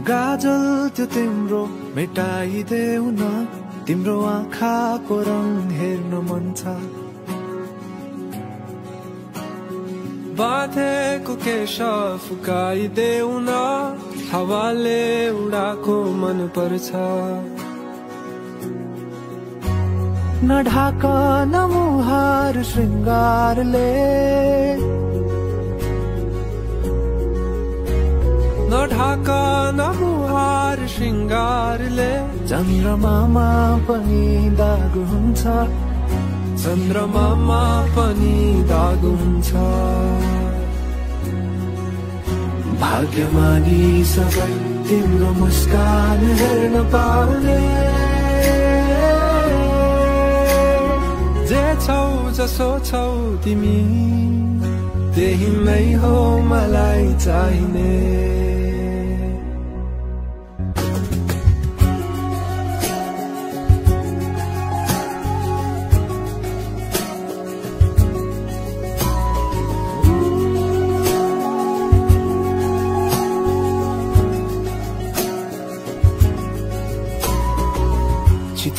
गाजल त्यो तिम्रो मेटाइदेऊ न, तिम्रो आँखाको रङ हेर्न मन छ। बाँधेको केश फुकाइदेऊ न, हावाले उडाको मन पर्छ। न ढाक न मुहार श्रृङ्गारले, न ढाक न मुहार श्रृङ्गारले, चन्द्रमामा पनि दाग हुन्छ, चन्द्रमामा पनि दाग हुन्छ। भाग्यमानी सबै तिम्रो मुस्कान हेर्न पाउने, जे छौ जसो छौ तिमी त्यही नै हो मलाई चाहिने।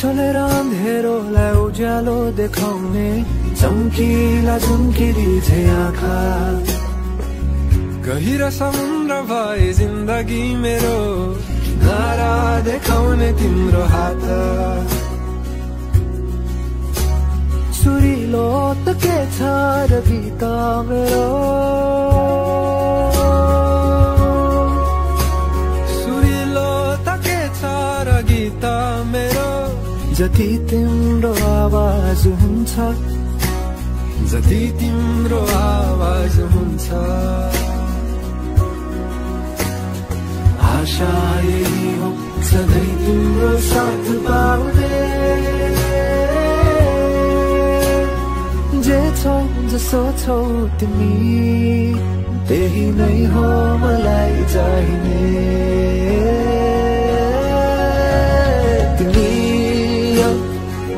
चलेर अँधेरोलाई उज्यालो देखाउने, चम्किला चम्किरी छे आँखा। गहिरो समुद्र भए जिन्दगी मेरो, किनारा देखाउने तिम्रो हात। सुरिलो त के छ र गीत मेरो, सुरिलो त के छ र गीत मेरो। जति तिम्रो आवाज हुन्छ, जति तिम्रो आवाज हुन्छ। आशा यही हो सधैँ तिम्रो साथ पाउने, जे छौ जसो छौ तिमी त्यही नै हो मलाई चाहिने।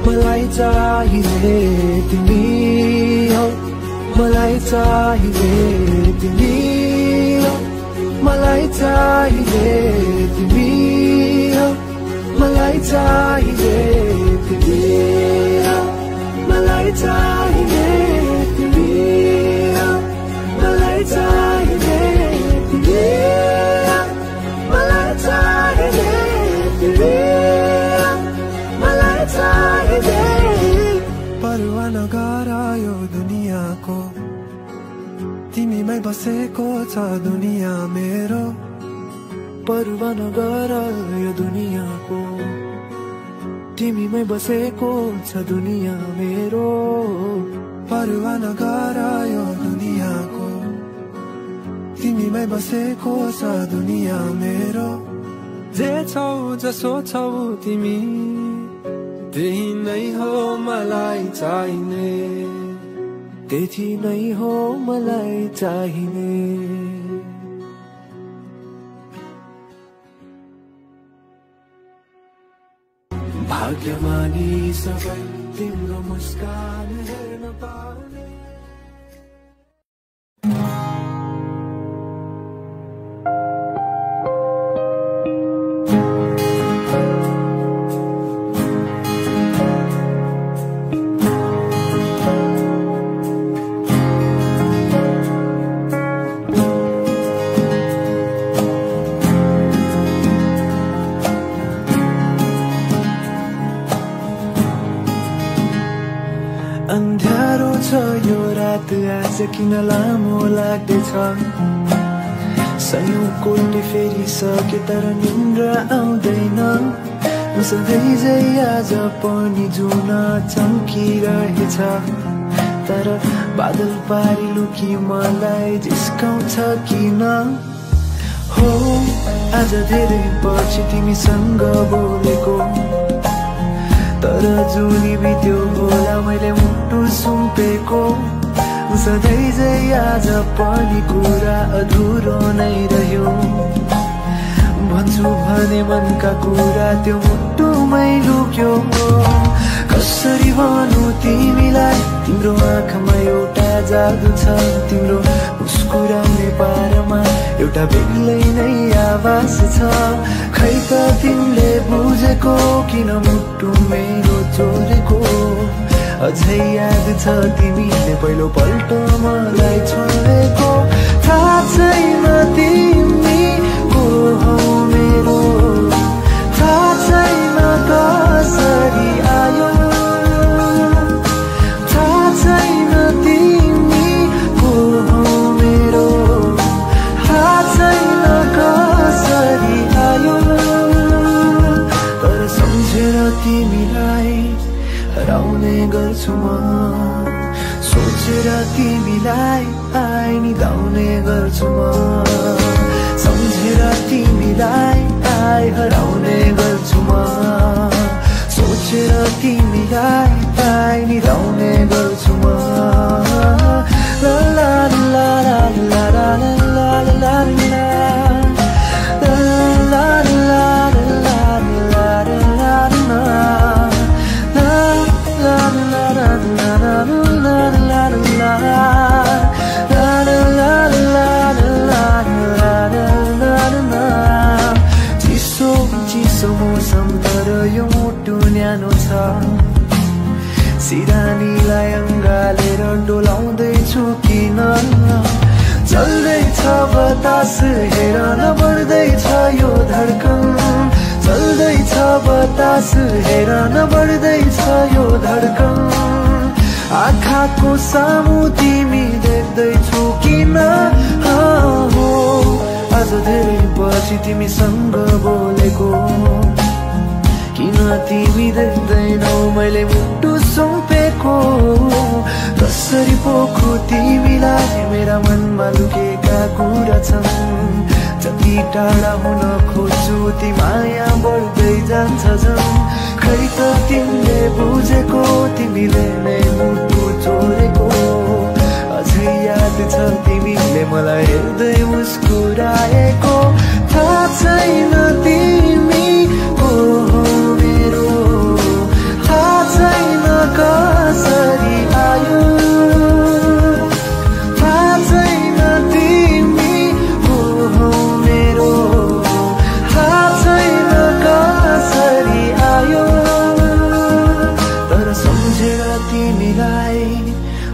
मलाई चाहिने तिमी हो, मलाई चाहिने तिमी हो, मलाई चाहिने तिमी हो, मलाई चाहिने तिमी हो, मलाई चाहिने तिमी हो, मलाई चाहिने तिमी हो, मलाई चाहिने तिमी हो, मलाई चाहिने। परवाह नगर यो दुनियाँको, तिमीमै बसेको छ दुनियाँ मेरो। परवाह नगर यो दुनियाँको, तिमीमै बसेको छ दुनियाँ मेरो। परवाह नगर यो दुनियाँको, तिमीमै बसेको छ दुनियाँ मेरो। जे छौ जसो छौ तिमी त्यही नै हो मलाई चाहिने, त्यही नै हो मलाई चाहिने। भाग्यमानी सबै तिम्रो मुस्कान हेर्न पाउने। अन्ध्यारो छ यो रात आज किन लामो लाग्दैछ, सयौं कोल्टी फेरिसके तर निन्द्रा आउँदैन। सधैँ झै आज पनि जुन चम्किरहेछ, तर बादल पारी लुकी मलाई जिस्काउँछ किन। हो आज धेरै पछि तिमीसँग बोलेको, तर जुनी बित्यो होला मैले मुटु सुम्पेको। सधैँ झै आज पनि कुरा अधुरो नै रह्यो, भन्छु भने मनका कुरा त्यो मुटुमै लुक्यो। कसरी भनौं तिमीलाई तिम्रो आँखामा एउटा जादु छ तिम्रो मुस्कुराउने पारमा एउटा बेग्लै नै आवाज छ खै त तिमीले बुझेको किन मुटु मेरो चोरेको अझै याद छ तिमीले पहिलो पल्ट मलाई छोडेको थाहा छैन तिमी को हौ मेरो थाहा छैन कसरी आयो थाहा छैन तिमी को हौ मेरो थाहा छैन कसरी आयो तर सम्झेर तिमीलाई हराउने गर्छु म सोचेर तिमीलाई निधाउने गर्छु म सम्झेर तिमीलाई हराउने गर्छु म सोचेर तिमीलाई निधाउने गर्छु म ला ला ला ला ला ला ला ला मौसम तर यो मुटु न्यानो छ सिरानीलाई अङ्गालेर डोलाउँदैछु किन चल्दैछ बतास हेर न बढ्दैछ यो धड्कन चल्दैछ बतास हेर न बढ्दैछ यो धड्कन आँखाको सामु तिमी देख्दैछु किन हो आज धेरै पछि तिमीसँग बोलेको किन तिमी देख्दैनौ मैले मुटु सुम्पेको कसरी पोखो तिमीलाई मेरा मनमा लुकेका कुरा छन् जति टाढा हुन खोज्छु ती माया बढ्दै जान्छ झन् खै त तिमीले बुझेको तिमीले नै मुटु चोरेको अझै याद छ तिमीले मलाई हेर्दै मुस्कुराएको थाहा छैन तिमी को हो मेरो थाहा छैन कसरी आयो थाहा छैन तिमी को हो मेरो थाहा छैन कसरी आयो तर सम्झेर तिमीलाई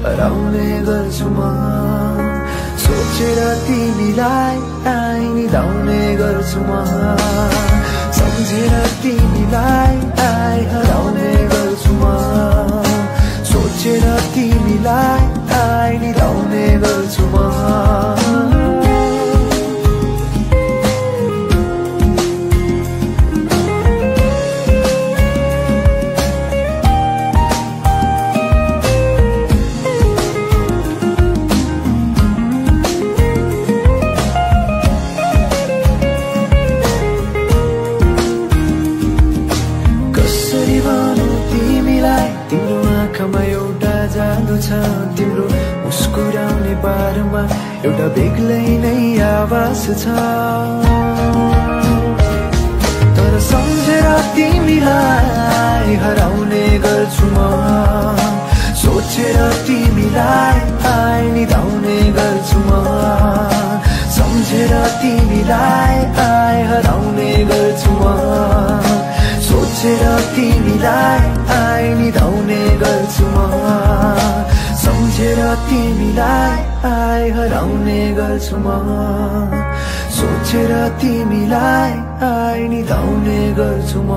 हराउने गर्छु म सोचेर तिमीलाई निधाउने गर्छु म सम्झेर तिमीलाई हराउने गर्छु म सोचेर तिमीलाई निधाउने गर्छु म तिम्रो मुस्कुराउने बारमा एउटा बेग्लै नै आवाज छ तर सम्झेर तिमीलाई हराउने गर्छु म सोचेर तिमीलाई निधाउने गर्छु म सम्झेर तिमीलाई हराउने गर्छु म सोचेर तिमीलाई निधाउने गर्छु म सम्झेर तिमीलाई हराउने गर्छु म सोचेर तिमीलाई निधाउने गर्छु म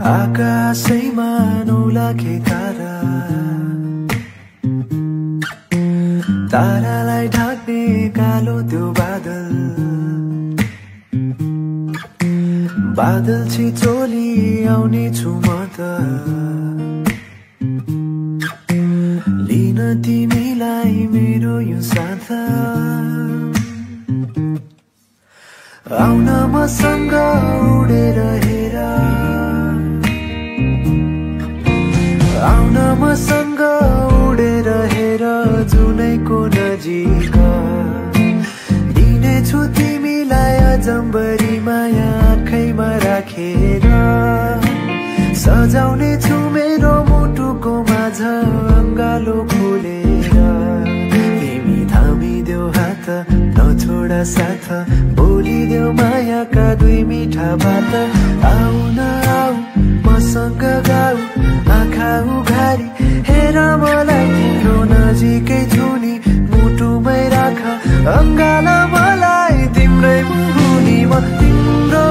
आकाशैमा 9 लाख तारा तारालाई ढाक्ने कालो त्यो बादल बादल छिचोली आउने छु म त तिमीलाई मेरो यो साथ आउन मसँग उडेर हेर आउन मसँग उडेर हेर जुनैको नजिक दिनेछु तिमीलाई अजम्बरी माया आँखैमा राखेर सजाउने छु मेरो मुटुको माझ अङ्गालो खोलेर तिमी थामिदेऊ हात नछोडा साथ बोलिदेऊ मायाका दुई मिठा बात आऊ न आऊ मसँग गाऊ आँखा उघारी हेर मलाई तिम्रो नजिकै छु नि मुटुमै राख अङ्गाला मलाई तिम्रै मुनि म तिम्रो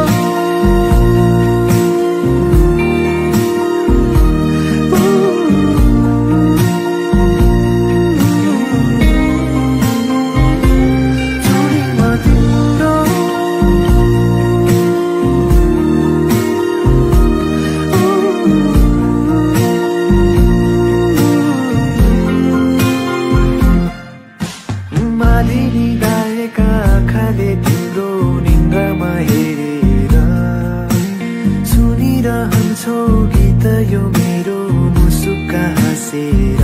गीत यो मेरो मुसुक्का हाँसेर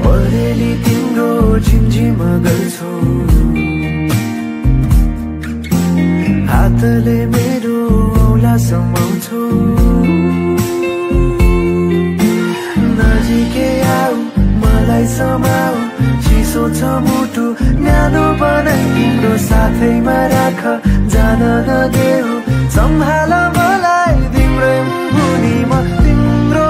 परेली तिम्रो झिमझिम गर्छौ हातले मेरो औला समाउँछौ नजिकै आऊ मलाई समाऊ चिसो छ मुटु न्यानो बनाई तिम्रो साथैमा राख जान नदेऊ सम्हाल मलाई तिम्रै मुनि म तिम्रो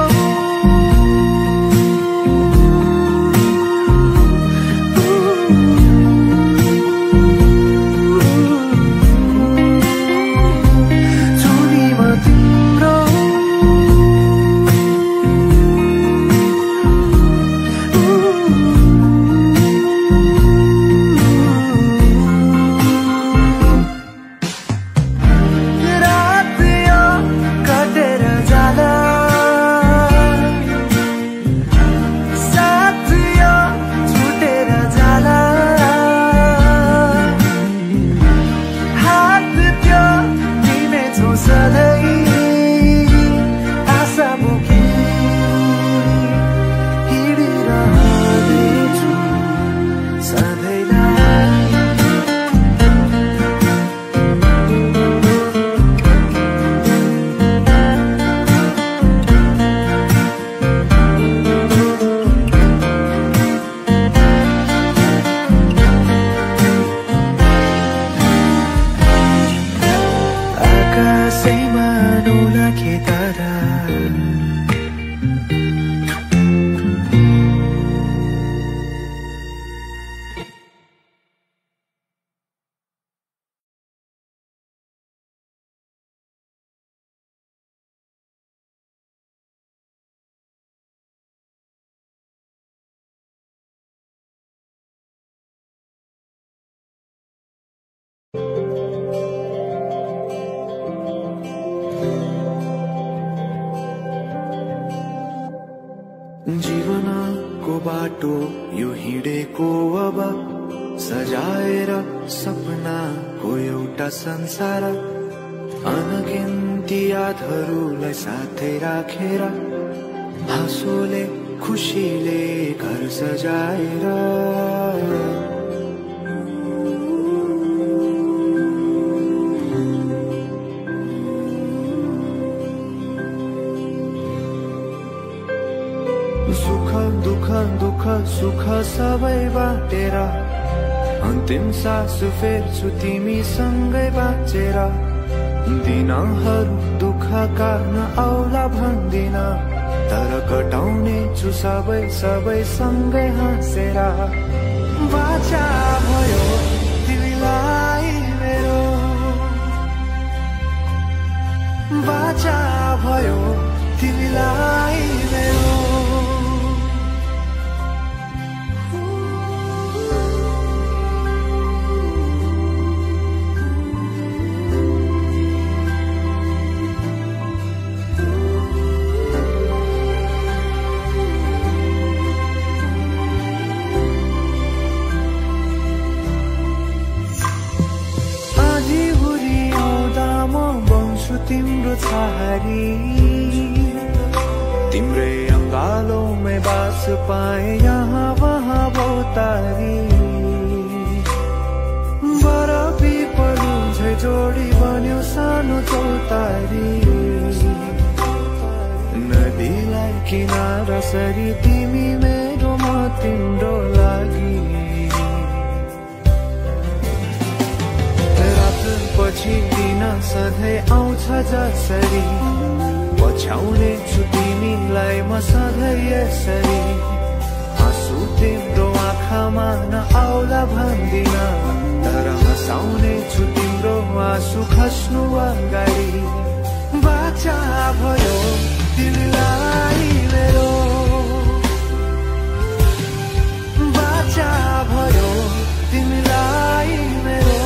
छुनी म तिम्रो जीवनको बाटो यो हिँडेको अब सजाएर सपनाको एउटा संसार अनगिन्ती यादहरूलाई साथै राखेर हाँसोले खुसीले घर सजाएर सुख दुःख दुःख सुख सबै बाटेर अन्तिम सास फेर्छु तिमीसँगै बाँचेर दिनहरू दुःखका नआउला भन्दिन तर कटाउने छु सबै सबै सँगै हाँसेर बाचा भयो तिमीलाई मेरो बाचा भयो तिमीलाई मेरो तिम्रो छहारी तिम्रै अंगालों में बास पाए यहाँ वहाँ बहुतारी बरफी परू झै जोडी बन्यो सानो चौतारी नदीलाई किनारा सरी तिमी मेरो म तिम्रो लागि पछि दिन सधैँ आउँछ जसरी पछ्याउने छु तिमीलाई म सधैँ यसरी हाँसु तिम्रो आँखामा नआउला भन्दिन तर हँसाउने छु तिम्रो आँसु खस्नु अगाडि बाचा भयो तिमीलाई मेरो बाचा भयो तिमीलाई मेरो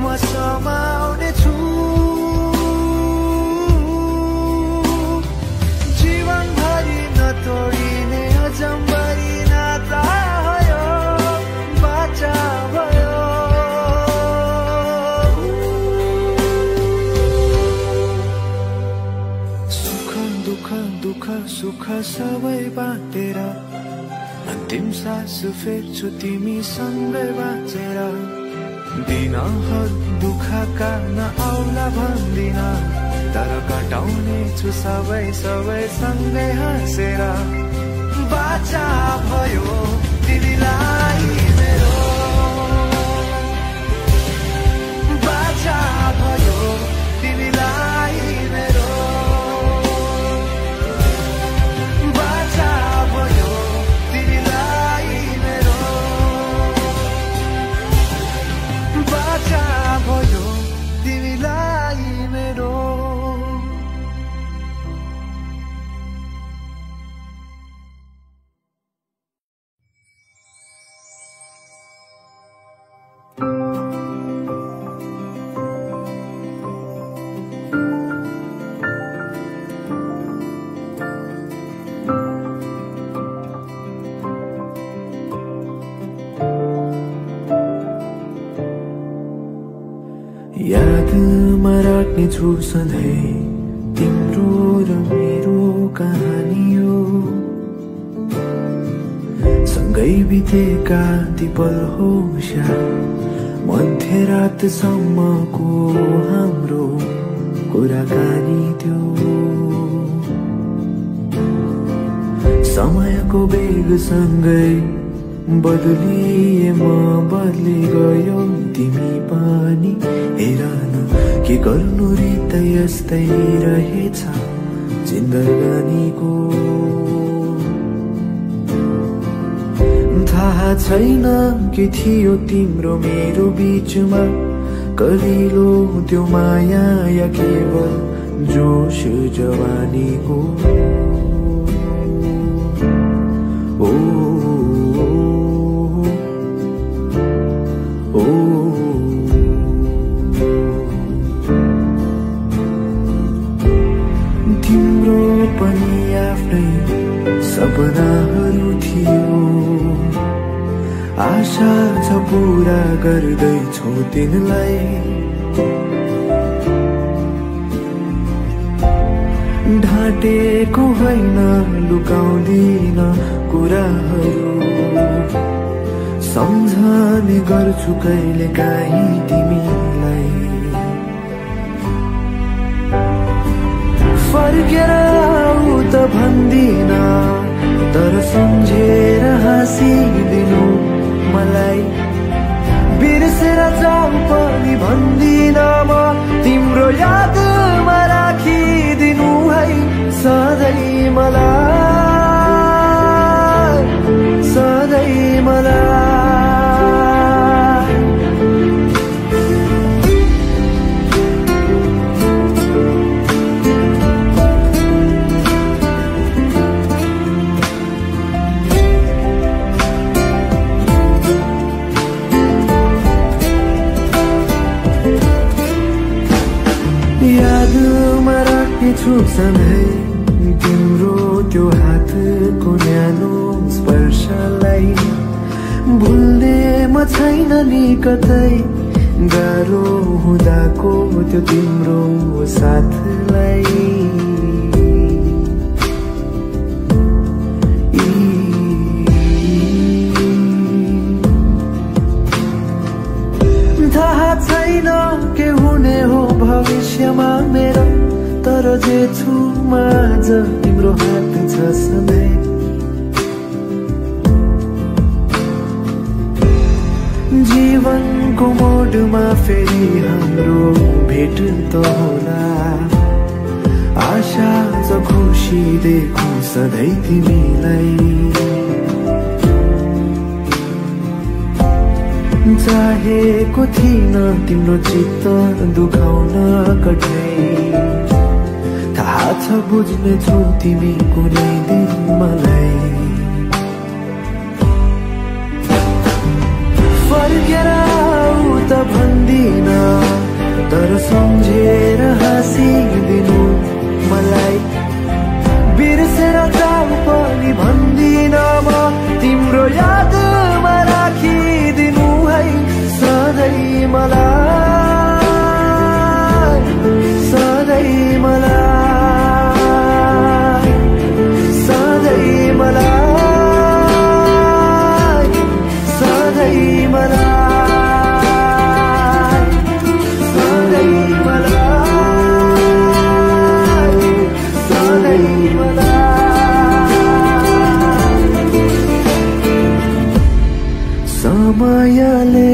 म समाउने छु जीवनभरि नतोडिने अजम्बरी नाता भयो बाचा भयो सुख दुःख दुःख सुख सबै बाँटेर अन्तिम सास फेर्छु तिमीसँगै बाँचेर दिनहरु दुःखका नआउला भन्दिन तर कटाउने छु सबै सँगै हाँसेर बाचा भयो तिमीलाई मेरो बाचा भयो तिमीलाई मेरो बाचा भयो तिमीलाई मेरो बाचा भयो तिमीलाई मेरो यादमा राख्नेछु सधैँ तिम्रो र मेरो कहानी हो सँगै बितेका ती पल होस् मध्यरातसम्मको हाम्रो कुराकानी त्यो समयको वेगसँगै बदलिए म बदली गयो तिमी पनि हेर न के गर्नु रित यस्तै रहेछ जिन्दगानीको थाहा छैन के थियो तिम्रो मेरो बीचमा कलिलो त्यो माया या केवल जोश जवानीको ओ तिम्रो पनि आफ्नै सपनाहरू थियो आशा छ पूरा गर्दैछौ तिनलाई ढाँटेको होइन लुकाउँदिन कुराहरू सम्झने गर्छु कहिले काहीँ तिमीलाई फर्केर आऊ त भन्दिन तर सम्झेर हाँसिदिनु मलाई बिर्सेर जाऊ पनि भन्दिन म तिम्रो यादमा राखिदिनु है सधैँ मलाई सधैँ मलाई छु सधैँ तिम्रो त्यो हातको न्यानो स्पर्शलाई भुल्ने म छैन नि कतै गाह्रो हुँदाको त्यो तिम्रो साथलाई थाहा छैन के हुने हो भविष्यमा मेरो तर जे छु म आज तिम्रो हात छ सधैँ जीवनको मोडमा फेरि हाम्रो भेट त होला आशा छ खुसी देखु सधैँ तिमीलाई चाहेको थिइन तिम्रो चित्त दुखाउन कठै थाहा छ बुझ्ने छु तिमी कुनै दिन मलाई फर्केर आऊ त भन्दिन तर सम्झेर हाँसिदिनु मलाई बिर्सेर जाऊ पनि भन्दिन म तिम्रो यादमा राखिदिनु है सधैँ मलाई सधैँ मलाई सधैँ मलाई सधैँ मलाई सधैँ मलाई सधैँ समयले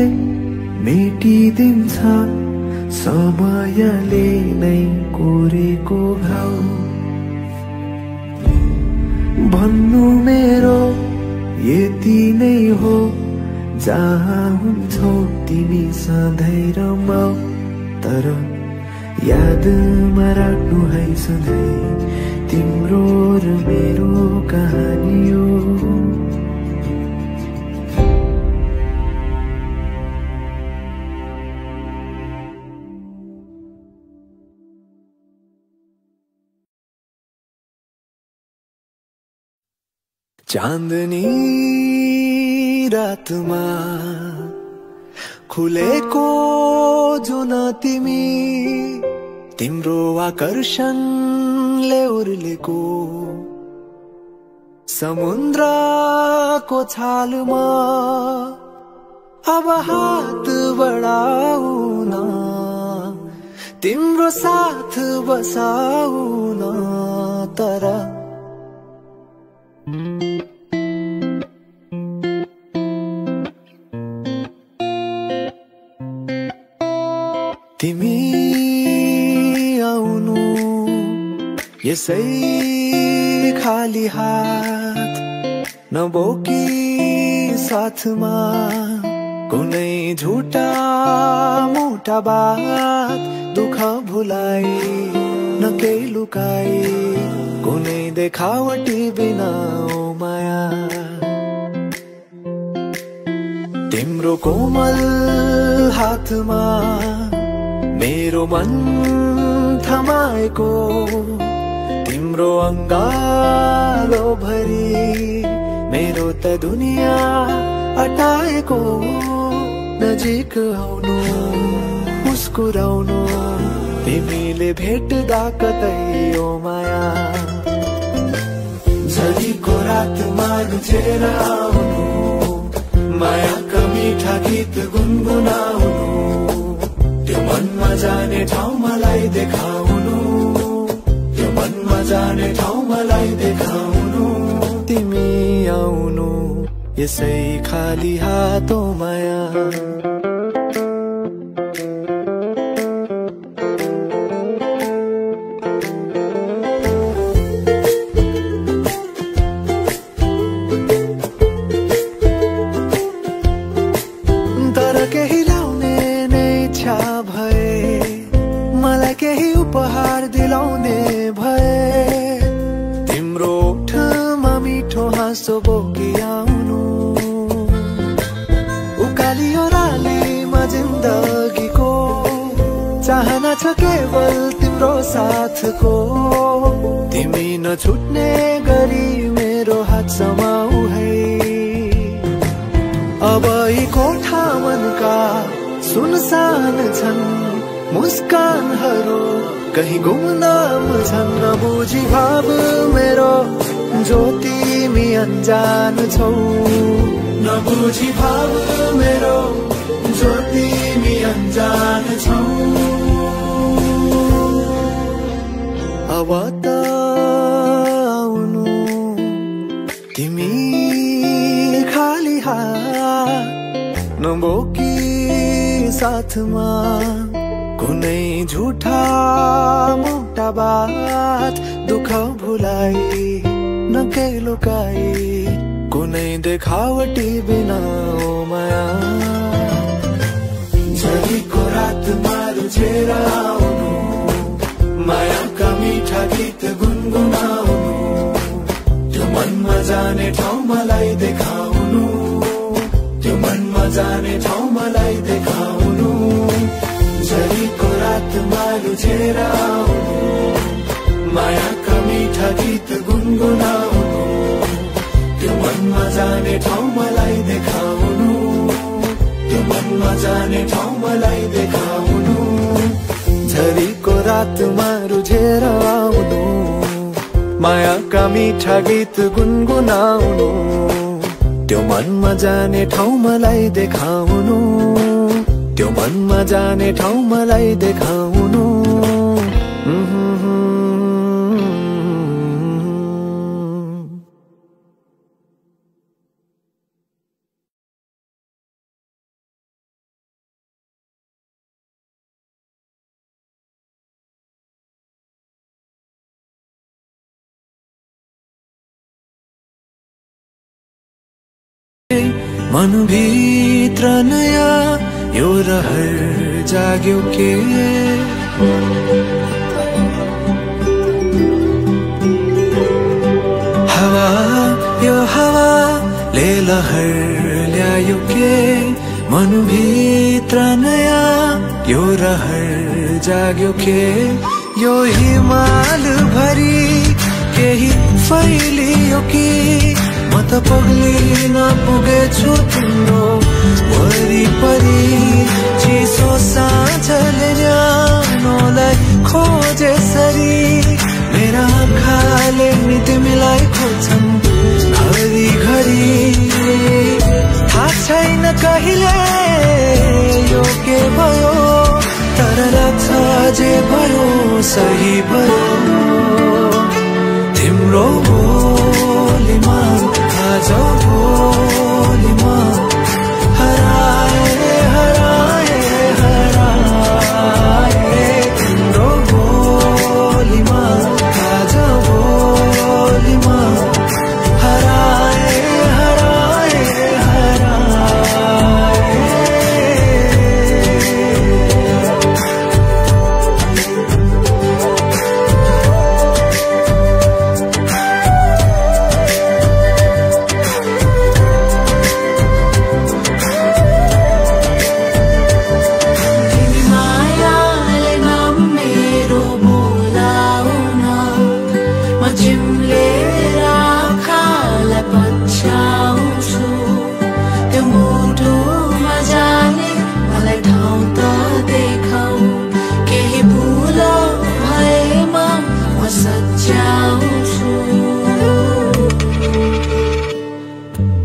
मेटिदिन्छ समयले नै कोरेको घाउ भन्नु मेरो यति नै हो जहाँ हुन्छौ तिमी सधैँ रमाऊ तर यादमा राख्नु है सधैँ तिम्रो र मेरो कहानी हो चाँदनी रातमा खुलेको जुन तिमी तिम्रो आकर्षणले उर्लेको समुद्रको छालमा अब हात बढाउन तिम्रो साथ बसाउन तर तिमी आउनु यसै खाली हात नबोकी साथमा कुनै झुटा मुटा बात दुःख भुलाई न केही लुकाई कुनै देखावटी बिना ओ माया तिम्रो कोमल हातमा मेरो मन थमाएको तिम्रो अङ्गालो भरि मेरो त दुनिया अटाएको नजिक आउनु मुस्कुराउनु तिमीले भेट्दा कतै ओ माया झरीको रातमा लुचेर आउनु मायाका मिठा गीत गुनगुनाउनु त्यो मनमा जाने ठाउँ मलाई देखाउनु त्यो मनमा जाने ठाउँ मलाई देखाउनु तिमी आउनु यसै खाली हातो माया उपहार दिलाउने भए तिम्रो ओठमा मिठो हाँसो बोकी आउनु उकाली ओह्रालीमा जिन्दगीको चाहना छ केवल तिम्रो साथको तिमी नछुट्ने गरी मेरो हात समाऊ है। अब यी कोठा मनका सुनसान छन्, मुस्कानहरू कहीं गुमनाम छन्। नबुझी भाव मेरो जो तिमी अनजान छौ, नबुझी भाव मेरो जो तिमी अनजान छौ। अब त आउनु तिमी खाली हात नबोकी साथमा कुनै झुठा मोटा बात, दुःख भुलाई नकेही लुकाई कुनै देखावटी बिना ओ माया। झरीको रातमा रुझेर आउनु, मायाका मिठा गीत गुनगुनाउनु, त्यो मनमा जाने ठाउँ मलाई देखाउनु, त्यो मनमा जाने ठाउँ मलाई देखाउनु। झरीको रातमा रुझेर आउनु, मायाका मिठा गीत गुनगुनाउनु, त्यो मनमा जाने ठाउँ मलाई देखाउनु, त्यो मनमा जाने ठाउँ मलाई देखाउनु। झरीको रातमा रुझेर आउनु, मायाका मिठा गीत गुनगुनाउनु, त्यो मनमा जाने ठाउँ मलाई देखाउनु, त्यो मनमा जाने ठाउँ मलाई देखाउनु। मनभित्र नयाँ यो रहर जाग्यो के, हावा यो हावाले लहर ल्यायो के। मनभित्र नयाँ यो रहर जाग्यो के। यो हिमाल भरि केही फैलियो कि म त पग्लिन पुगेछु तिम्रो वरिपरि। चिसो साँझले न्यानोलाई खोजेसरी मेरा आँखाले नि तिमीलाई खोज्छन् घरिघरि। थाहा छैन कहिले यो के भयो, तर लाग्छ जे भयो सही भयो। तिम्रो बोलीमा आज भोलिमा हराए हराए हराए। तिम्रो बोलीमा आज भोलिमा हराए हराए हराए।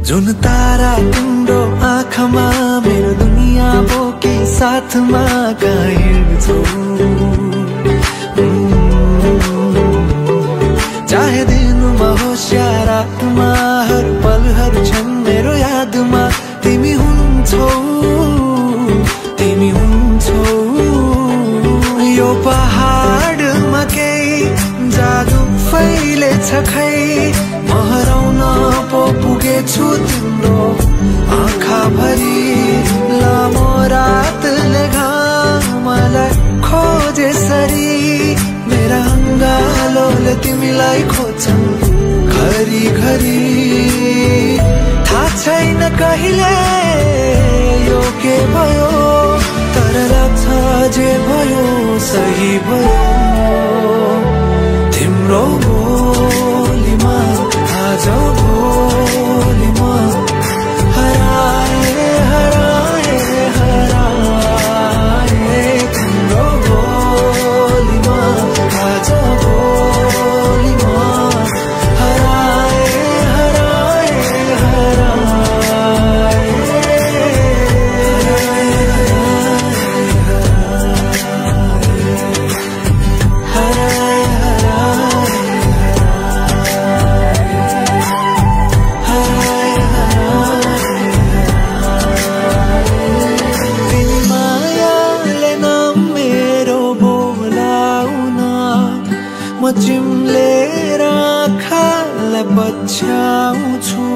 जुन तारा तिम्रो आँखामा मेरो दुनिया बोकी साथमा कहाँ हिँड्छौ। चाहे दिनमा होस् या रातमा हर पलहरू छन् मेरो यादमा। तिमी हुन्छौ तिमी हुन्छौ। यो पहाडमा केही जादु फैलेछ खै, म हराउन पो पुगेछु तिम्रो आँखा भरि। लामो रातले घामलाई खोजेसरी मेरा अङ्गालोले तिमीलाई खोज्छन् घरिघरि। थाहा छैन कहिले यो के भयो, तर लाग्छ जे भयो सही भयो। तिम्रो बोलीमा आज भोलि म हराए हराए हराए तिम्रो बोलीमा आज भोलि म हराए हराए म चिम्लेर आँखालाई पछ्याउँछु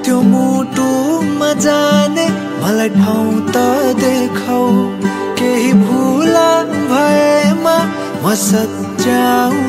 त्यो मुटुमा जाने मलाई ठाउँ त देखाऊ केही भुला भएमा म सच्याउ